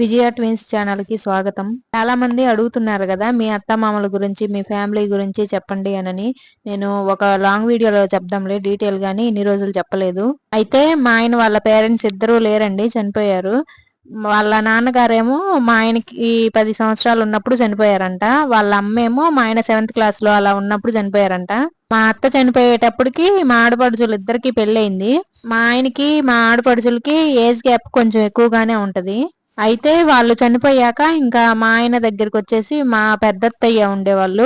విజయ twins channel కి స్వాగతం. చాలా మంది అడుగుతున్నారు కదా, మీ అత్తమామల గురించి మీ ఫ్యామిలీ గురించి చెప్పండి అనని. నేను ఒక లాంగ్ వీడియోలో చెప్దాంలే డీటెయిల్ గాని ఇన్ని రోజులు చెప్పలేదు. అయితే మా ఆయన వాళ్ళ పేరెంట్స్ ఇద్దరూ లేరండి, చనిపోయారు. వాళ్ళ నాన్నగారేమో మా ఆయనకి 10 సంవత్సరాలు ఉన్నప్పుడు చనిపోయారంట. వాళ్ళ అమ్మేమో మా ఆయన 7th క్లాస్ లో అలా ఉన్నప్పుడు చనిపోయారంట. మా అత్త చనిపోయేటప్పటికి మా ఆడపడుచులు ఇద్దరికి పెళ్ళయింది. మా ఆయనకి మా ఆడపడుచులకి ఏజ్ గ్యాప్ కొంచెం ఎక్కువగానే ఉంటది. అయితే వాళ్ళు చనిపోయాక ఇంకా మా ఆయన దగ్గరకొచ్చేసి మా పెద్దత్తయ్య ఉండేవాళ్ళు.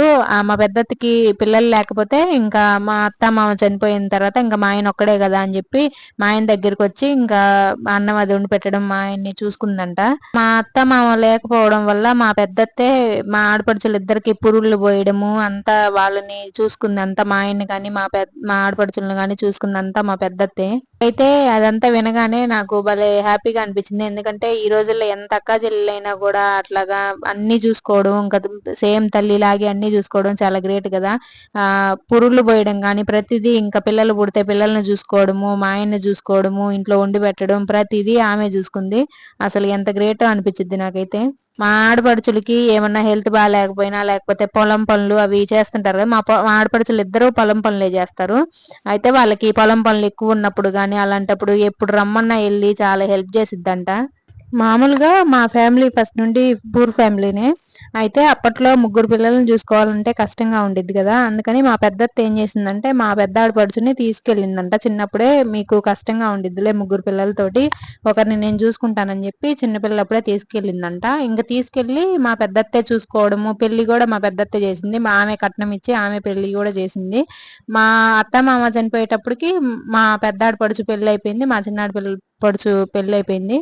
మా పెద్దత్తకి పిల్లలు లేకపోతే ఇంకా మా అత్త, మామ చనిపోయిన తర్వాత ఇంకా మా ఆయన ఒక్కడే గదా అని జెప్పి మా ఆయన దగ్గరకొచ్చి ఇంకా అన్నం అది వండి పెట్టడం, మా ఆయన్ని చూసుకుందంట. మా అత్త, మామ లేకపోవడం వల్ల మా పెద్దత్తే మా ఆడపడుచులిద్దరికి పురుళ్ళు పోయడము అంతా వాళ్ళని చూసుకుంది. అంతా మా ఆయన్ని గాని మా ఆడపడుచులను గాని చూసుకుందంతా మా పెద్దత్తే. అయితే అదంతా వినగానే నాకు భలే హ్యాపీగా అనిపించింది. ఎందుకంటే ఈ రోజుల్లో ఎంత అక్కా చెల్లెలైనా కూడా అట్లాగా అన్ని చూసుకోవడం, ఇంకా సేమ్ తల్లిలాగే అన్ని చూసుకోవడం చాలా గ్రేట్ కదా. పురుళ్ళు పోయడం కానీ ప్రతిదీ, ఇంకా పిల్లలు పుడితే పిల్లల్ని చూసుకోవడము, మా ఆయన్ని చూసుకోవడము, ఇంట్లో వండి పెట్టడం ప్రతిదీ ఆమె చూసుకుంది. అసలు ఎంత గ్రేటో అనిపించింది నాకైతే. మా ఆడపడుచులకి ఏమన్నా హెల్త్ బాగాలేకపోయినా లేకపోతే పొలం పనులు అవి చేస్తుంటారు కదా. మా ఆడపడుచులు ఇద్దరు పొలం పనులే చేస్తారు. అయితే వాళ్ళకి పొలం పనులు ఎక్కువ ఉన్నప్పుడు గాని అలాంటప్పుడు ఎప్పుడు రమ్మన్నా వెళ్ళి చాలా హెల్ప్ చేసిద్దంట. మామూలుగా మా ఫ్యామిలీ ఫస్ట్ నుండి పూర్ ఫ్యామిలీనే. అయితే అప్పట్లో ముగ్గురు పిల్లల్ని చూసుకోవాలంటే కష్టంగా ఉండిద్ది కదా. అందుకని మా పెద్దత్త ఏం చేసిందంటే మా పెద్ద ఆడపడుచుని తీసుకెళ్ళిందంట. చిన్నప్పుడే మీకు కష్టంగా ఉండిద్దిలే ముగ్గురు పిల్లలతోటి, ఒకరిని నేను చూసుకుంటానని చెప్పి చిన్నపిల్లప్పుడే తీసుకెళ్ళిందంట. ఇంకా తీసుకెళ్లి మా పెద్దత్తే చూసుకోవడము, పెళ్లి కూడా మా పెద్దత్తే చేసింది. మా ఆమె కట్నం ఇచ్చి ఆమె పెళ్లి కూడా చేసింది. మా అత్త మామ చనిపోయేటప్పటికి మా పెద్ద ఆడపడుచు పెళ్లి అయిపోయింది, మా చిన్న ఆడపడుచు పెళ్లి అయిపోయింది.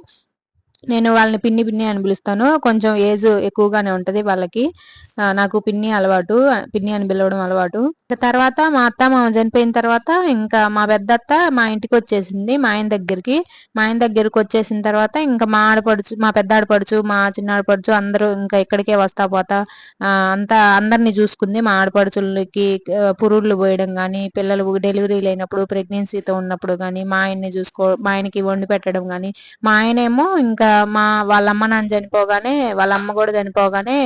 నేను వాళ్ళని పిన్ని పిన్ని అని పిలుస్తాను. కొంచెం ఏజ్ ఎక్కువగానే ఉంటది వాళ్ళకి. నాకు పిన్ని అలవాటు, పిన్ని అని పిలవడం అలవాటు. తర్వాత మా అత్త మామ చనిపోయిన తర్వాత ఇంకా మా పెద్దత్త మా ఇంటికి వచ్చేసింది, మా ఆయన దగ్గరికి. మా ఆయన దగ్గరికి వచ్చేసిన తర్వాత ఇంకా మా ఆడపడుచు, మా పెద్ద ఆడపడుచు, మా చిన్న ఆడపడుచు అందరూ ఇంకా ఇక్కడికే వస్తా పోతా అందరినీ చూసుకుంది. మా ఆడపడుచులకి పురుళ్ళు పోయడం కానీ, పిల్లలు డెలివరీ లేనప్పుడు ప్రెగ్నెన్సీతో ఉన్నప్పుడు కానీ మా ఆయనకి వండి పెట్టడం కానీ. మా ఆయనేమో ఇంకా వాళ్ళ అమ్మ నాన్న చనిపోగానే, వాళ్ళ అమ్మ కూడా చనిపోగానే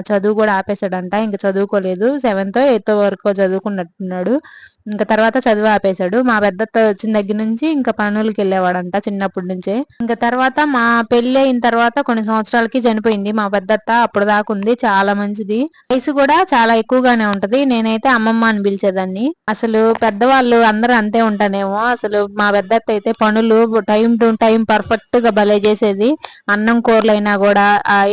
చదువు కూడా ఆపేశాడంట. ఇంకా చదువుకోలేదు. 7th 8th వరకు చదువుకున్నట్టున్నాడు. ఇంకా తర్వాత చదువు ఆపేశాడు. మా పెద్దత్త వచ్చిన దగ్గర నుంచి ఇంకా పనులకి వెళ్ళేవాడంట చిన్నప్పటి నుంచే. ఇంకా తర్వాత మా పెళ్లి అయిన తర్వాత కొన్ని సంవత్సరాలకి చనిపోయింది మా పెద్దత్త. అప్పుడు దాకా ఉంది, చాలా మంచిది. వయసు కూడా చాలా ఎక్కువగానే ఉంటది. నేనైతే అమ్మమ్మ అని పిలిచేదాన్ని. అసలు పెద్దవాళ్ళు అందరూ అంతే ఉంటానేమో. అసలు మా పెద్దత్త అయితే పనులు టైం టు టైం పర్ఫెక్ట్ గా భలే చేసేది. అన్నం కూరలైనా కూడా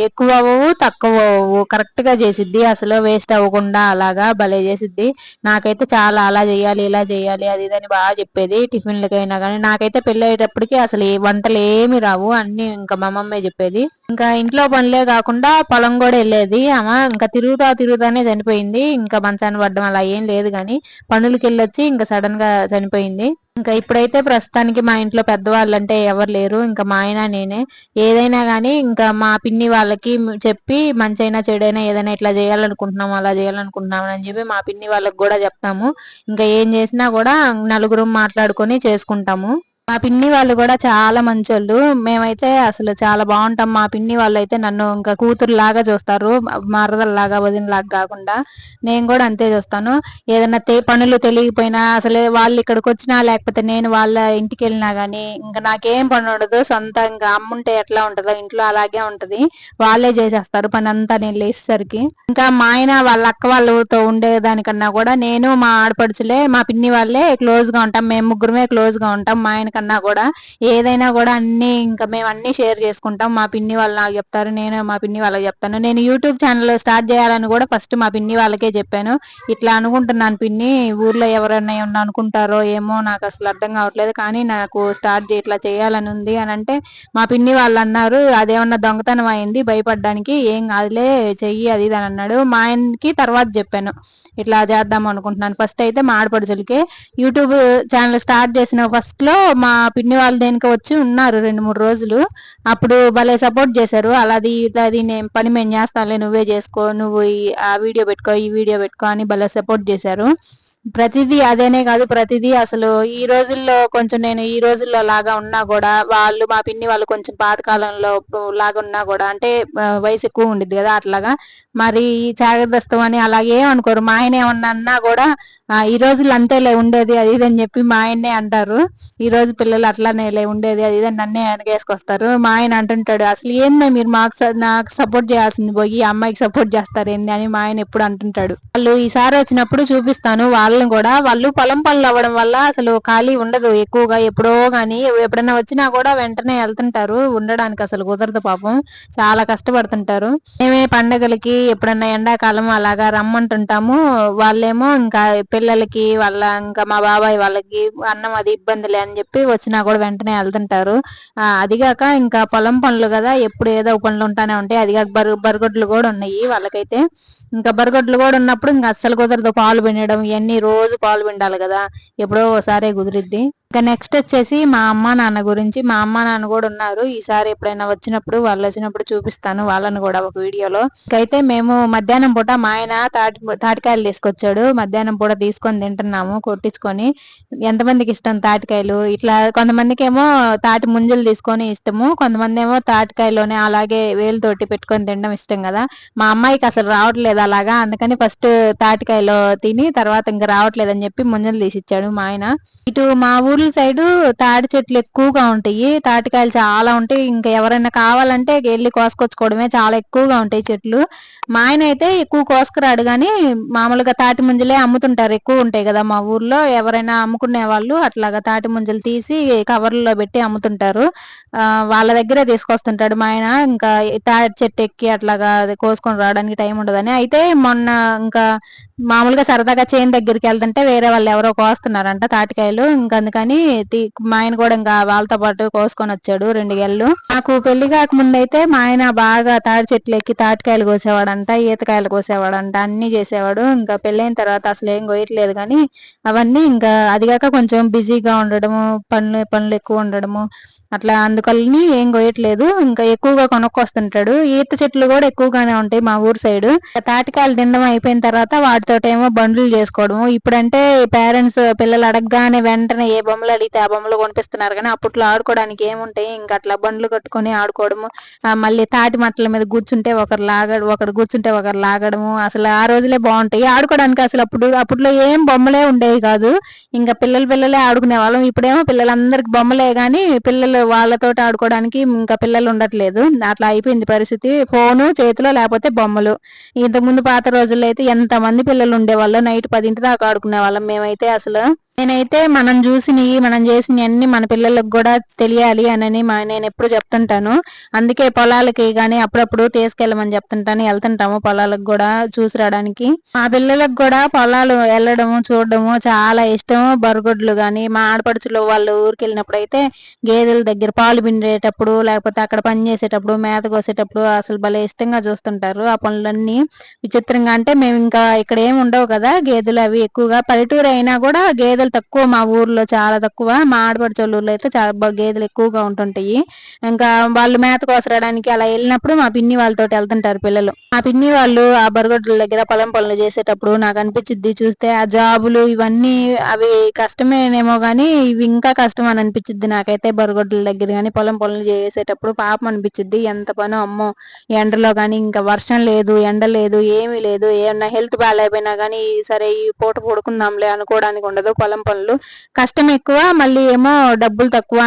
ఎక్కువ అవ్వవు తక్కువ అవ్వవు, కరెక్ట్ గా చేసిద్ది. అసలు వేస్ట్ అవ్వకుండా అలాగా భలే చేసిద్ది. నాకైతే చాలా అలా చేయాలి ఇలా చేయాలి అది ఇదని బాగా చెప్పేది. టిఫిన్లకైనా కానీ. నాకైతే పెళ్లి అయ్యేటప్పటికి అసలు ఏ వంటలు ఏమి రావు, అన్ని ఇంకా మా మమ్మే చెప్పేది. ఇంకా ఇంట్లో పనులే కాకుండా పొలం కూడా వెళ్ళేది ఆమె. ఇంకా తిరుగుతానే చనిపోయింది. ఇంకా మంచాన్ని పడ్డం అలా ఏం లేదు కానీ పనులకి వెళ్ళొచ్చి ఇంకా సడన్ గా చనిపోయింది. ఇంకా ఇప్పుడైతే ప్రస్తుతానికి మా ఇంట్లో పెద్దవాళ్ళు అంటే ఎవరు లేరు. ఇంకా మా ఆయన నేనే. ఏదైనా గానీ ఇంకా మా పిన్ని వాళ్ళకి చెప్పి మంచైనా చెడైనా ఏదైనా ఇట్లా చేయాలనుకుంటున్నాము అలా చేయాలనుకుంటున్నాము అని చెప్పి మా పిన్ని వాళ్ళకి కూడా చెప్తాము. ఇంకా ఏం చేసినా కూడా నలుగురం మాట్లాడుకొని చేసుకుంటాము. మా పిన్ని వాళ్ళు కూడా చాలా మంచోళ్ళు. మేమైతే అసలు చాలా బాగుంటాం. మా పిన్ని వాళ్ళు అయితే నన్ను ఇంకా కూతురులాగా చూస్తారు, మరదల్లాగా వదినలాగా కాకుండా. నేను కూడా అంతే చూస్తాను. ఏదైనా పనులు తెలియకపోయినా అసలు వాళ్ళు ఇక్కడికి వచ్చినా లేకపోతే నేను వాళ్ళ ఇంటికి వెళ్ళినా గానీ ఇంకా నాకేం పని ఉండదు. సొంతంగా అమ్ముంటే ఎట్లా ఉంటదో ఇంట్లో అలాగే ఉంటది. వాళ్ళే చేసేస్తారు పని అంతా నేను లేచేసరికి. ఇంకా మా ఆయన వాళ్ళ అక్క వాళ్ళతో ఉండేదానికన్నా కూడా నేను మా ఆడపడుచులే, మా పిన్ని వాళ్ళే క్లోజ్ గా ఉంటాం. మేము ముగ్గురమే క్లోజ్ గా ఉంటాం. మా ఆయన కన్నా కూడా ఏదైనా కూడా అన్ని ఇంకా మేము అన్ని షేర్ చేసుకుంటాం. మా పిన్ని వాళ్ళు నాకు చెప్తారు, నేను మా పిన్ని వాళ్ళకి చెప్తాను. నేను యూట్యూబ్ ఛానల్ స్టార్ట్ చేయాలని కూడా ఫస్ట్ మా పిన్ని వాళ్ళకే చెప్పాను. ఇట్లా అనుకుంటున్నాను పిన్ని, ఊర్లో ఎవరైనా ఏమన్నా అనుకుంటారో ఏమో నాకు అసలు అర్థం కావట్లేదు, కానీ నాకు ఇట్లా చేయాలని ఉంది అని అంటే మా పిన్ని వాళ్ళు అన్నారు, అదేమన్నా దొంగతనం అయింది భయపడ్డానికి, ఏం కాదులే చెయ్యి అది ఇది అని అన్నాడు. మా ఆయనకి తర్వాత చెప్పాను ఇట్లా చేద్దాం అనుకుంటున్నాను. ఫస్ట్ అయితే మా ఆడపడుచులకే యూట్యూబ్ ఛానల్ స్టార్ట్ చేసిన ఫస్ట్ లో మా పిన్ని వాళ్ళు దేనికి వచ్చి ఉన్నారు 2-3 రోజులు. అప్పుడు భలే సపోర్ట్ చేశారు. అలాది ఇలాది నేను పని మేము చేస్తానులే, నువ్వే చేసుకో, నువ్వు ఆ వీడియో పెట్టుకో ఈ వీడియో పెట్టుకో అని భలే సపోర్ట్ చేశారు. ప్రతిదీ అదేనే కాదు, ప్రతిదీ అసలు ఈ రోజుల్లో కొంచెం నేను ఈ రోజుల్లో లాగా ఉన్నా కూడా వాళ్ళు మా పిన్ని వాళ్ళు కొంచెం పాత కాలంలో లాగా ఉన్నా కూడా అంటే వయసు ఎక్కువ ఉండిద్ది కదా అట్లాగా మరి చాగదస్తం అని అలాగే అనుకోరు. మా ఆయన ఏమన్నా అన్నా కూడా ఈ రోజుల్లో అంతేలే ఉండేది అది ఇది అని చెప్పి మా ఆయన్నే అంటారు. ఈ రోజు పిల్లలు అట్లానేలే ఉండేది అది ఇది నన్నే వెనకేసుకొస్తారు. మా ఆయన అంటుంటాడు, అసలు ఏందో మీరు నాకు సపోర్ట్ చేయాల్సింది పోయి ఈ అమ్మాయికి సపోర్ట్ చేస్తారు ఏంది అని మా ఆయన ఎప్పుడు అంటుంటాడు. వాళ్ళు ఈసారి వచ్చినప్పుడు చూపిస్తాను వాళ్ళని కూడా. వాళ్ళు పొలం పనులు అవ్వడం వల్ల అసలు ఖాళీ ఉండదు ఎక్కువగా, ఎప్పుడో గానీ ఎప్పుడైనా వచ్చినా కూడా వెంటనే వెళ్తుంటారు. ఉండడానికి అసలు కుదరదు పాపం, చాలా కష్టపడుతుంటారు. మేమే పండగలకి ఎప్పుడన్నా ఎండాకాలం అలాగా రమ్మంటుంటాము. వాళ్ళేమో ఇంకా పిల్లలకి వాళ్ళ ఇంకా మా బాబాయ్ వాళ్ళకి అన్నం అది ఇబ్బందిలే అని చెప్పి వచ్చినా కూడా వెంటనే వెళ్తుంటారు. అదిగాక ఇంకా పొలం పనులు కదా ఎప్పుడు ఏదో పనులు ఉంటానే ఉంటాయి. అదిగాక బరగొడ్లు కూడా ఉన్నాయి వాళ్ళకైతే. ఇంకా బరగొడ్లు కూడా ఉన్నప్పుడు ఇంకా అస్సలు కుదరదు పాలు పిండడం ఇవన్నీ, రోజు పాలు పిండాలి కదా, ఎప్పుడో ఒకసారే కుదిరిద్ది. ఇంకా నెక్స్ట్ వచ్చేసి మా అమ్మ నాన్న గురించి. మా అమ్మ నాన్న కూడా ఉన్నారు. ఈసారి ఎప్పుడైనా వచ్చినప్పుడు వాళ్ళు వచ్చినప్పుడు చూపిస్తాను వాళ్ళని కూడా ఒక వీడియోలో. ఇంకైతే మేము మధ్యాహ్నం పూట మా ఆయన తాటికాయలు తీసుకొచ్చాడు. మధ్యాహ్నం పూట తీసుకొని తింటున్నాము కొట్టించుకొని. ఎంతమందికి ఇష్టం తాటికాయలు? ఇట్లా కొంతమందికి ఏమో తాటి ముంజలు తీసుకొని ఇష్టము, కొంతమంది ఏమో తాటికాయలోనే అలాగే వేలుతోటి పెట్టుకొని తినడం ఇష్టం కదా. మా అమ్మాయికి అసలు రావట్లేదు అలాగా, అందుకని ఫస్ట్ తాటికాయలో తిని తర్వాత ఇంకా రావట్లేదు అని చెప్పి ముంజలు తీసిచ్చాడు మా ఆయన. ఇటు మా ఊర్ల సైడు తాటి చెట్లు ఎక్కువగా ఉంటాయి, తాటికాయలు చాలా ఉంటాయి. ఇంకా ఎవరైనా కావాలంటే వెళ్ళి కోసుకొచ్చుకోవడమే, చాలా ఎక్కువగా ఉంటాయి చెట్లు. మా ఆయన అయితే ఎక్కువ కోసుకురాడు కానీ మామూలుగా తాటి ముంజలే అమ్ముతుంటారు, ఎక్కువ ఉంటాయి కదా మా ఊర్లో. ఎవరైనా అమ్ముకునే వాళ్ళు అట్లాగా తాటి ముంజలు తీసి కవర్లలో పెట్టి అమ్ముతుంటారు. వాళ్ళ దగ్గరే తీసుకొస్తుంటాడు మా ఆయన. ఇంకా తాటి చెట్టు ఎక్కి అట్లాగా కోసుకొని రావడానికి టైం ఉండదని అయితే మొన్న ఇంకా మామూలుగా సరదాగా చేను దగ్గరికి వెళ్తుంటే వేరే వాళ్ళు ఎవరో కోస్తున్నారంట తాటికాయలు. ఇంకా అందుకని మా ఆయన కూడా ఇంకా వాళ్ళతో పాటు కోసుకొని వచ్చాడు 2 గెలలు. నాకు పెళ్లి కాక ముందైతే మా ఆయన బాగా తాటి చెట్లు ఎక్కి తాటికాయలు కోసేవాడంట, ఈతకాయలు కోసేవాడంట, అన్ని చేసేవాడు. ఇంకా పెళ్ళైన తర్వాత అసలు ఏం కోయట్లేదు కానీ అవన్నీ ఇంకా అదిగాక కొంచెం బిజీగా ఉండడము, పనులు ఎక్కువ ఉండడము అట్లా అందుకని ఏం కోయట్లేదు. ఇంకా ఎక్కువగా కొనుక్కొస్తుంటాడు. ఈత చెట్లు కూడా ఎక్కువగానే ఉంటాయి మా ఊరు సైడ్. తాటికాయలు తినడం అయిపోయిన తర్వాత వాటితోటేమో బండ్లు చేసుకోవడము. ఇప్పుడంటే పేరెంట్స్ పిల్లలు అడగగానే వెంటనే ఏ బొమ్మలు అడిగితే ఆ బొమ్మలు కొనిపిస్తున్నారు కానీ అప్పట్లో ఆడుకోవడానికి ఏముంటాయి, ఇంకా అట్లా బండ్లు కట్టుకొని ఆడుకోవడము. మళ్ళీ తాటి మట్టల మీద కూర్చుంటే ఒకరు కూర్చుంటే ఒకరు లాగడము. అసలు ఆ రోజులే బాగుంటాయి ఆడుకోవడానికి. అసలు అప్పట్లో ఏం బొమ్మలే ఉండేవి కాదు, ఇంకా పిల్లలే ఆడుకునే వాళ్ళం. ఇప్పుడేమో పిల్లలందరికి బొమ్మలే గానీ పిల్లలు వాళ్ళతోటి ఆడుకోవడానికి ఇంకా పిల్లలు ఉండట్లేదు. అట్లా అయిపోయింది పరిస్థితి. ఫోను చేతిలో లేకపోతే బొమ్మలు. ఇంతకు ముందు పాత రోజుల్లో అయితే ఎంత మంది పిల్లలు ఉండేవాళ్ళు, నైట్ 10 దాకా ఆడుకునే వాళ్ళం మేమైతే. అసలు నేనైతే మనం చేసినవి అన్ని మన పిల్లలకు కూడా తెలియాలి అని నేను ఎప్పుడు చెప్తుంటాను. అందుకే పొలాలకి గానీ అప్పుడప్పుడు తీసుకెళ్ళమని చెప్తుంటాను. వెళ్తుంటాము పొలాలకు కూడా చూసి రావడానికి. మా పిల్లలకు కూడా పొలాలు వెళ్ళడము చూడడము చాలా ఇష్టం. బరగొడ్లు గాని మా ఆడపడుచులు వాళ్ళు ఊరికి వెళ్ళినప్పుడు అయితే గేదెల దగ్గర పాలు పిండేటప్పుడు లేకపోతే అక్కడ పని చేసేటప్పుడు మేత కోసేటప్పుడు అసలు భలే ఇష్టంగా చూస్తుంటారు ఆ పనులన్నీ. విచిత్రంగా అంటే మేము ఇంకా ఇక్కడ ఏమి ఉండవు కదా గేదెలు, అవి ఎక్కువగా పల్లెటూరు అయినా కూడా గేదెలు తక్కువ మా ఊర్లో, చాలా తక్కువ. మా ఆడపడుచోళ్ళ ఊర్లో అయితే చాలా గేదెలు ఎక్కువగా ఉంటుంటాయి. ఇంకా వాళ్ళు మేత కోసరడానికి అలా వెళ్ళినప్పుడు మా పిన్ని వాళ్ళతోటి వెళ్తుంటారు పిల్లలు. మా పిన్ని వాళ్ళు ఆ బరగొడ్ల దగ్గర పొలం పనులు చేసేటప్పుడు నాకు అనిపించిద్ది చూస్తే ఆ జాబులు ఇవన్నీ అవి కష్టమేనేమో గానీ ఇవి ఇంకా కష్టం అని అనిపించిద్ది నాకైతే. బరగొడ్ల దగ్గర కానీ పొలం పనులు చేసేటప్పుడు పాపం అనిపించిద్ది, ఎంత పనో అమ్మో. ఎండలో కానీ ఇంకా వర్షం లేదు ఎండ లేదు ఏమీ లేదు, ఏమన్నా హెల్త్ బాగాలేకపోయినా కానీ సరే ఈ పూట పడుకుందాంలే అనుకోవడానికి ఉండదు. పొలం పనులు కష్టం ఎక్కువ, మళ్ళీ ఏమో డబ్బులు తక్కువ.